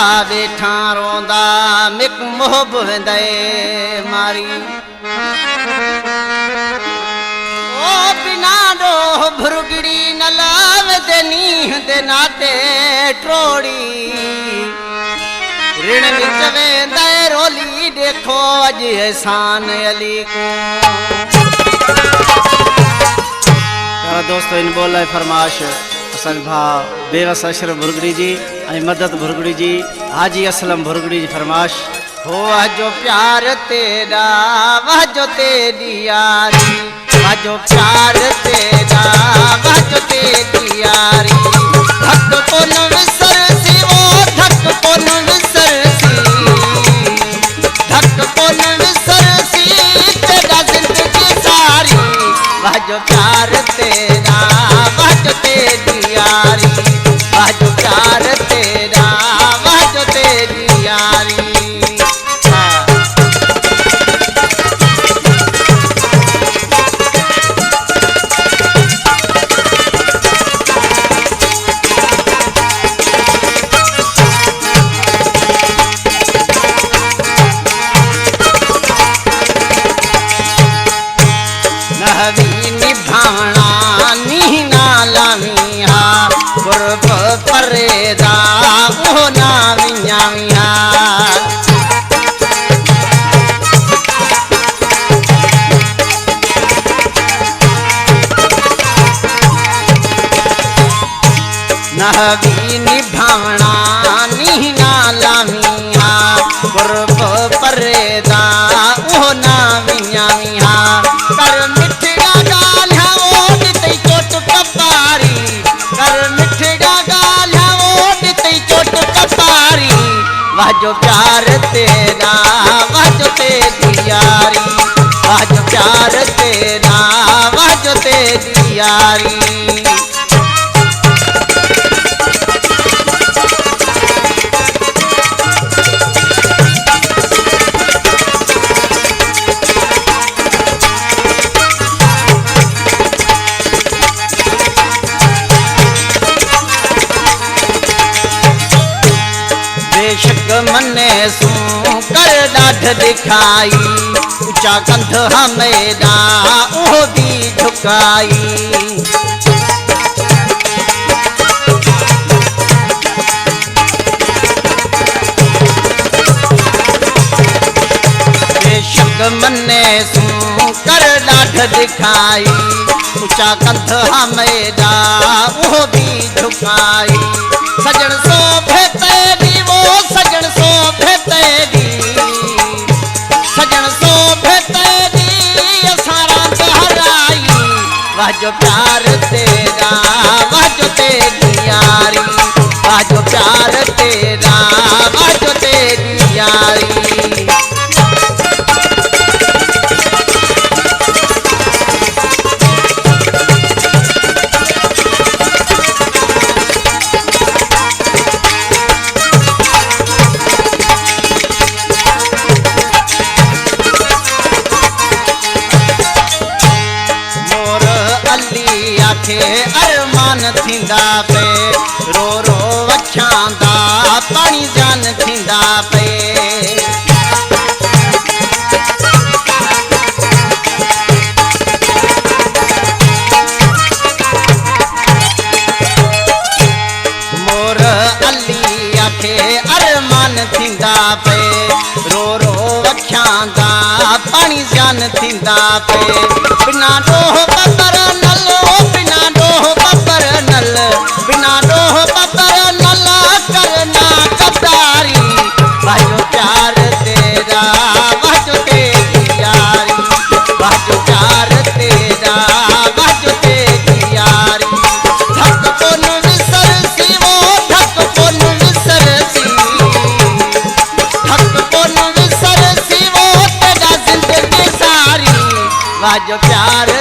बैठा रोंदा मिक मोहब वेंदे मारी ओ बिना डो भुरगड़ी न लावदे नीह दे नाते ट्रोड़ी ऋण विच वेंदे रोली देखो अज एहसान अली को। दोस्तों इन बोल फरमाश असल भाव बेवस अशरफ भुरगड़ी जी मदद भुरगड़ी जी हाजी असलम भुरगड़ी जी फरमाश हो जो प्यार तेरा वह जो तेरी यारी वह जो प्यार तेरा वह जो तेरी यारी धक को न विसरसी वो धक को न विसरसी धक को न विसरसी तेरा जिंदगी सारी वह जो प्यार तेरा वह जो तेरी यारी वह जो प्यार तेरा वह जो तेरी यारी। नहवी निभावना नी नाला मिया गुरब परेदा ओ ना मिया मिया नहवी निभावना नी नाला मिया गुरब परेदा ओ ना मिया मिया कर मिठड़ा गाल्हा ओड तई चोट कपारी कर मिठड़ा गाल्हा ओड तई चोट कपारी वह जो प्यार तेरा वह जो तेरी यारी वह जो प्यार तेरा वह जो तेरी यारी। बेशक मने सू कर डाढ़ दिखाई ऊंचा कंध हमेदा ओ भी झुकाई बेशक मने सू कर डाढ़ दिखाई ऊंचा कंध हमेदा ओ भी झुकाई सजन सोभे तेरी वो सजन सोभे तेरी सजन सोभे तेरी सारा गहराई वह जो प्यार तेरा वह जो तेरी यारी वह जो प्यार तेरा वह जो तेरी यारी। अरमान थींदा पे रो रो अखियां दा पानी जान थींदा पे मोर अली आखे अरमान थींदा पे रो रो अखियां दा पानी जान थींदा पे बिना डोह बबर नलो बिना डोह बबर नल बिना डोह बबर नल करना कतारी वह जो प्यार तेरा वह जो तेरी यारी वह जो प्यार तेरा वह जो तेरी यारी धक को न विसरसी वो धक को न विसरसी धक को न विसरसी वो तेरा जिंदगी सारी वह जो प्यार